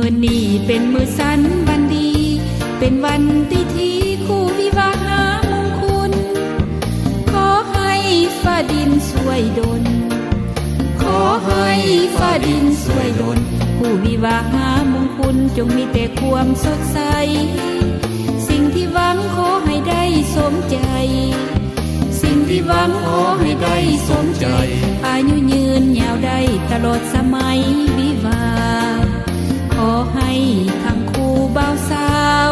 อนี้เป็นมื้อสันวันดีเป็นวันที่คู่วิวาหามงคลขอให้ฟ้าดินช่วยดลขอให้ฟ้าดินช่วยดลผู้วิวาหามงคลจงมีแต่ความสดใสสิ่งที่หวังขอให้ได้สมใจสิ่งที่หวังขอให้ได้สมใจอายุยืนยาวได้ตลอดสมัยวิวาขอให้ทั้งคู่บ่าวสาว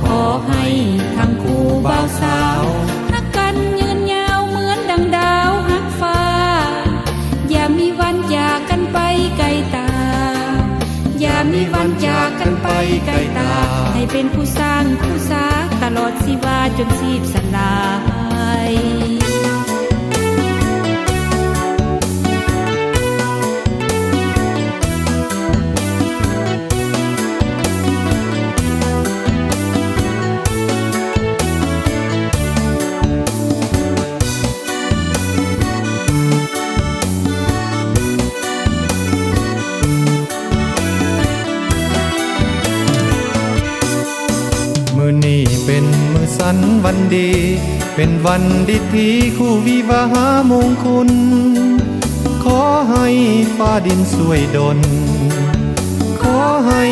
ขอให้ทั้งคู่บ่าวสาวรักกันยืนยาวเหมือนดังดาวหักฟ้าอย่ามีวันจากกันไปไกลตาอย่ามีวันจากกันไปไกลตาให้เป็นคู่สร้างคู่สาตลอดชีวาจนชีพสลายมื้อนี้เป็นมื้อสันวันดีเป็นวันดีที่คู่วิวาหามงคลขอให้ฟ้าดินช่วยดลขอให้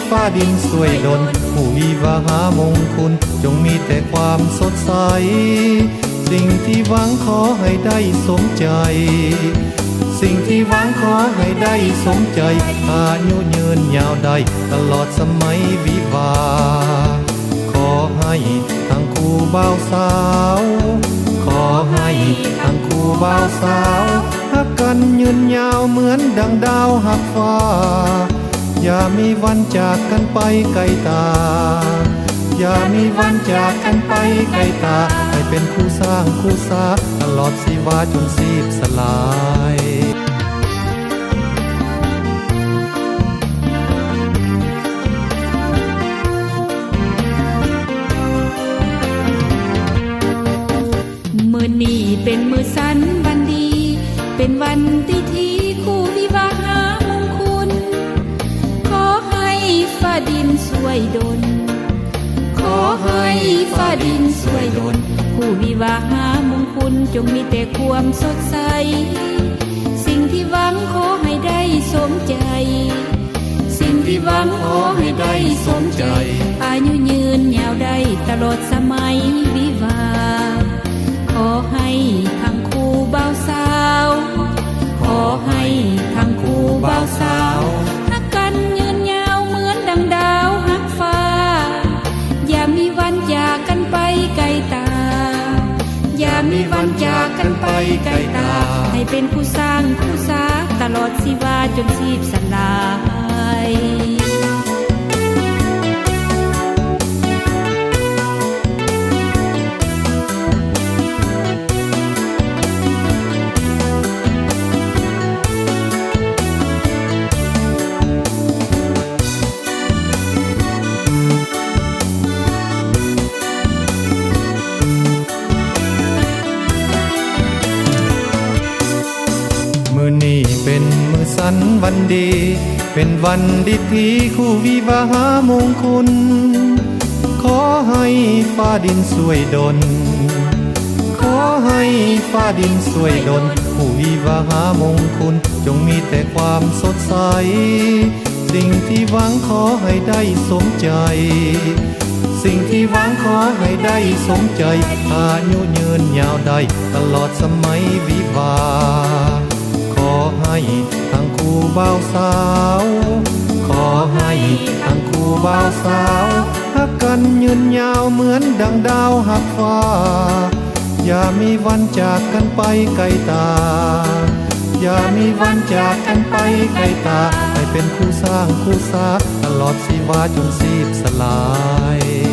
ฟ้าดินช่วยดลผู้วิวาหามงคลจงมีแต่ความสดใสสิ่งที่หวังขอให้ได้สมใจสิ่งที่หวังขอให้ได้สมใจอายุยืนยาวได้ตลอดสมัยวิวาขอให้ทั้งคู่บ่าวสาวขอให้ทั้งคู่บ่าวสาวรักกันยืนยาวเหมือนดังดาวหักฟ้าอย่ามีวันจากกันไปไกลตาอย่ามีวันจากกันไปไกลตาให้เป็นคู่สร้างคู่สาตลอดชีวาจนชีพสลายมื้อนี้เป็นมื้อสันวันดีเป็นวันที่คู่วิวาหามงคลขอให้ฟ้าดินช่วยดลขอให้ฟ้าดินช่วยดลผู้วิวาหามงคลจงมีแต่ความสดใสสิ่งที่หวังขอให้ได้สมใจสิ่งที่หวังขอให้ได้สมใจอายุยืนยาวได้ตลอดสมัยวิวาขอให้ทั้งคู่บ่าวสาวขอให้ทั้งคู่บ่าวสาวรักกันยืนยาวเหมือนดังดาวหักฟ้าอย่ามีวันจากกันไปไกลตาอย่ามีวันจากกันไปไกลตาให้เป็นคู่สร้างคู่สาตลอดชีวาจนชีพสลายมื้อนี้เป็นมื้อสันวันดีเป็นวันดีที่คู่วิวาหามงคลขอให้ฟ้าดินช่วยดลขอให้ฟ้าดินช่วยดลผู้วิวาหามงคลจงมีแต่ความสดใสสิ่งที่หวังขอให้ได้สมใจสิ่งที่หวังขอให้ได้สมใจอายุยืนยาวได้ตลอดสมัยวิวาขอให้ทั้งคู่บ่าวสาวขอให้ทั้งคู่บ่าวสาวรักกันยืนยาวเหมือนดังดาวหักฟ้าอย่ามีวันจากกันไปไกลตาอย่ามีวันจากกันไปไกลตาให้เป็นคู่สร้างคู่สาตลอดชีวาจนชีพสลาย